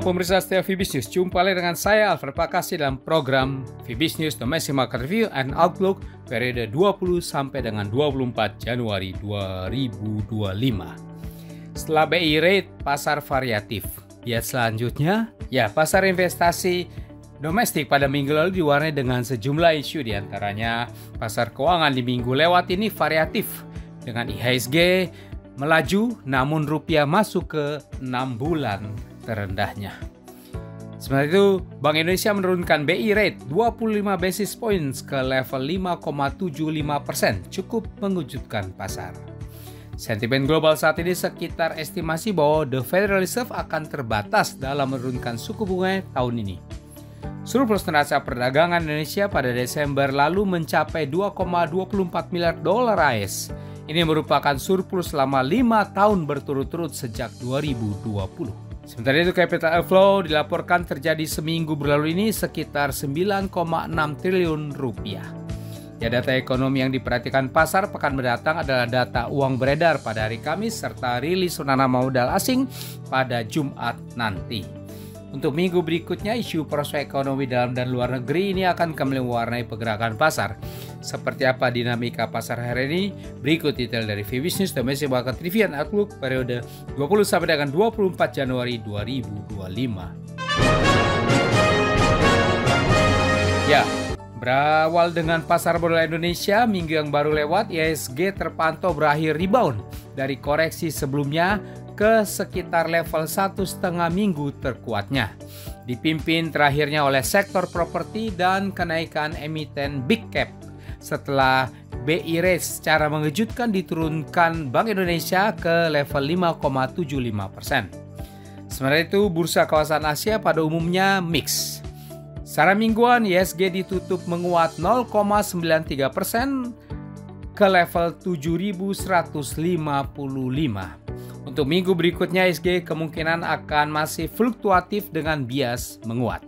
Halo pemirsa setia Fibis News, jumpa lagi dengan saya Alfred Pakasi dalam program Fibis News Domestic Market Review and Outlook periode 20 sampai dengan 24 Januari 2025. Setelah BI rate, pasar variatif. Lihat selanjutnya, pasar investasi domestik pada minggu lalu diwarnai dengan sejumlah isu, diantaranya pasar keuangan di minggu lewat ini variatif dengan IHSG melaju namun rupiah masuk ke 6 bulan terendahnya. Sementara itu, Bank Indonesia menurunkan BI rate 25 basis points ke level 5,75%, cukup mengejutkan pasar. Sentimen global saat ini sekitar estimasi bahwa The Federal Reserve akan terbatas dalam menurunkan suku bunga tahun ini. Surplus neraca perdagangan Indonesia pada Desember lalu mencapai 2,24 miliar dolar AS. Ini merupakan surplus selama 5 tahun berturut-turut sejak 2020. Sementara itu, capital outflow dilaporkan terjadi seminggu berlalu ini sekitar 9,6 triliun rupiah. Data ekonomi yang diperhatikan pasar pekan mendatang adalah data uang beredar pada hari Kamis serta rilis penanaman modal asing pada Jumat nanti. Untuk minggu berikutnya, isu prospek ekonomi dalam dan luar negeri ini akan kembali mewarnai pergerakan pasar. Seperti apa dinamika pasar hari ini? Berikut detail dari Fibis News Domestic Market Review and Outlook periode 20 sampai dengan 24 Januari 2025. Berawal dengan pasar modal Indonesia, minggu yang baru lewat, IHSG terpantau berakhir rebound dari koreksi sebelumnya ke sekitar level 1,5 minggu terkuatnya. Dipimpin terakhirnya oleh sektor properti dan kenaikan emiten big cap setelah BI rate secara mengejutkan diturunkan Bank Indonesia ke level 5,75%. Sementara itu, bursa kawasan Asia pada umumnya mix. Secara mingguan, IHSG ditutup menguat 0,93% ke level 7.155. Untuk minggu berikutnya, IHSG kemungkinan akan masih fluktuatif dengan bias menguat.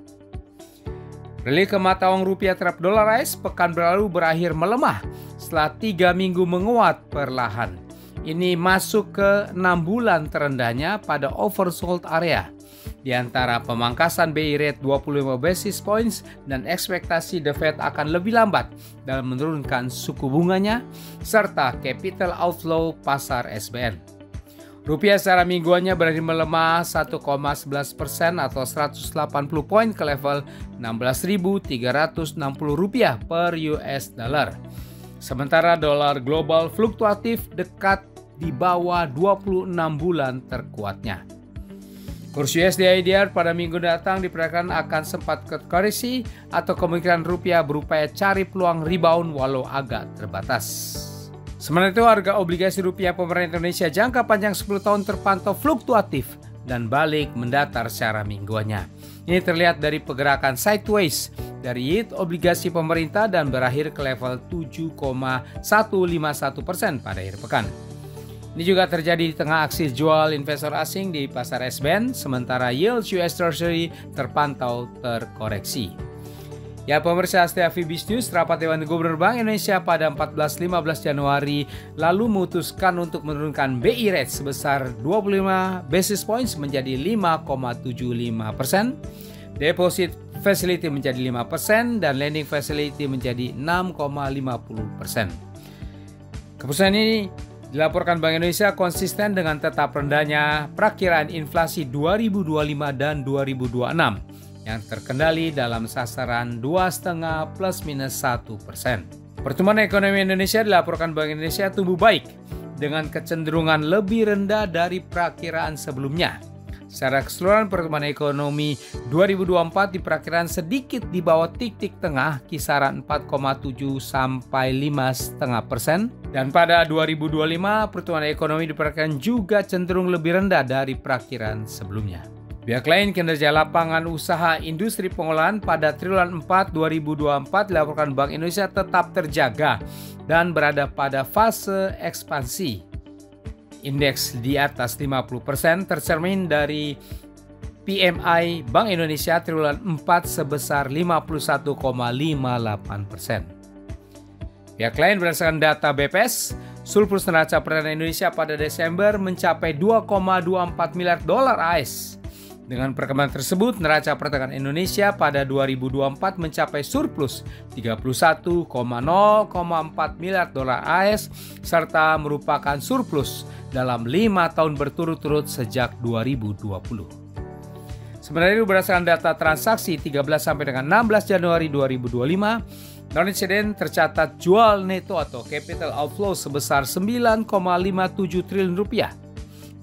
Rally ke mata uang rupiah terhadap dolar AS pekan berlalu berakhir melemah setelah 3 minggu menguat perlahan. Ini masuk ke 6 bulan terendahnya pada oversold area. Di antara pemangkasan BI rate 25 basis points dan ekspektasi The Fed akan lebih lambat dalam menurunkan suku bunganya serta capital outflow pasar SBN. Rupiah secara mingguannya berakhir melemah 1,11% atau 180 poin ke level 16.360 rupiah per US dollar. Sementara dolar global fluktuatif dekat di bawah 26 bulan terkuatnya. Kurs USD IDR pada minggu datang diperkirakan akan sempat koreksi atau kemungkinan rupiah berupaya cari peluang rebound walau agak terbatas. Sementara itu, harga obligasi rupiah pemerintah Indonesia jangka panjang 10 tahun terpantau fluktuatif dan balik mendatar secara mingguannya. Ini terlihat dari pergerakan sideways dari yield obligasi pemerintah dan berakhir ke level 7,151% pada akhir pekan. Ini juga terjadi di tengah aksi jual investor asing di pasar SBN, sementara yield US Treasury terpantau terkoreksi. Pemirsa setia Fibis News, rapat Dewan Gubernur Bank Indonesia pada 14-15 Januari lalu memutuskan untuk menurunkan BI rate sebesar 25 basis points menjadi 5,75%, deposit facility menjadi 5%, dan lending facility menjadi 6,50%. Keputusan ini dilaporkan Bank Indonesia konsisten dengan tetap rendahnya perakiraan inflasi 2025 dan 2026 yang terkendali dalam sasaran 2,5 plus minus 1%. Pertumbuhan ekonomi Indonesia dilaporkan Bank Indonesia tumbuh baik dengan kecenderungan lebih rendah dari perakiraan sebelumnya. Secara keseluruhan, pertumbuhan ekonomi 2024 diperkirakan sedikit di bawah titik tengah kisaran 4,7 sampai 5,5%, dan pada 2025 pertumbuhan ekonomi diperkirakan juga cenderung lebih rendah dari perakiraan sebelumnya. Pihak lain, kinerja lapangan usaha industri pengolahan pada triwulan 4 2024 dilaporkan Bank Indonesia tetap terjaga dan berada pada fase ekspansi. Indeks di atas 50% tercermin dari PMI Bank Indonesia triwulan 4 sebesar 51,58%. Pihak lain, berdasarkan data BPS, surplus neraca perdagangan Indonesia pada Desember mencapai 2,24 miliar dolar AS Dengan perkembangan tersebut, neraca perdagangan Indonesia pada 2024 mencapai surplus 31,0,4 miliar dolar AS serta merupakan surplus dalam 5 tahun berturut-turut sejak 2020. Sebenarnya itu berdasarkan data transaksi 13 sampai dengan 16 Januari 2025, non-residen tercatat jual neto atau capital outflow sebesar 9,57 triliun rupiah.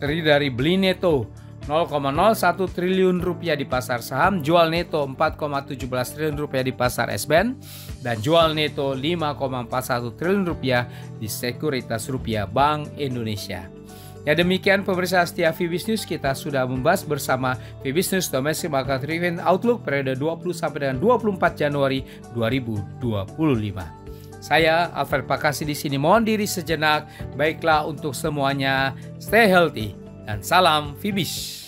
Terdiri dari beli neto 0,01 triliun rupiah di pasar saham, jual neto 4,17 triliun rupiah di pasar S-band, dan jual neto 5,41 triliun rupiah di sekuritas rupiah Bank Indonesia. Ya, demikian pemirsa setia Fibis News, kita sudah membahas bersama Fibis News Domestic Market Trend Outlook periode 20 sampai dengan 24 Januari 2025. Saya Alfred Pakasi di sini mohon diri sejenak. Baiklah untuk semuanya, stay healthy dan salam Fibis.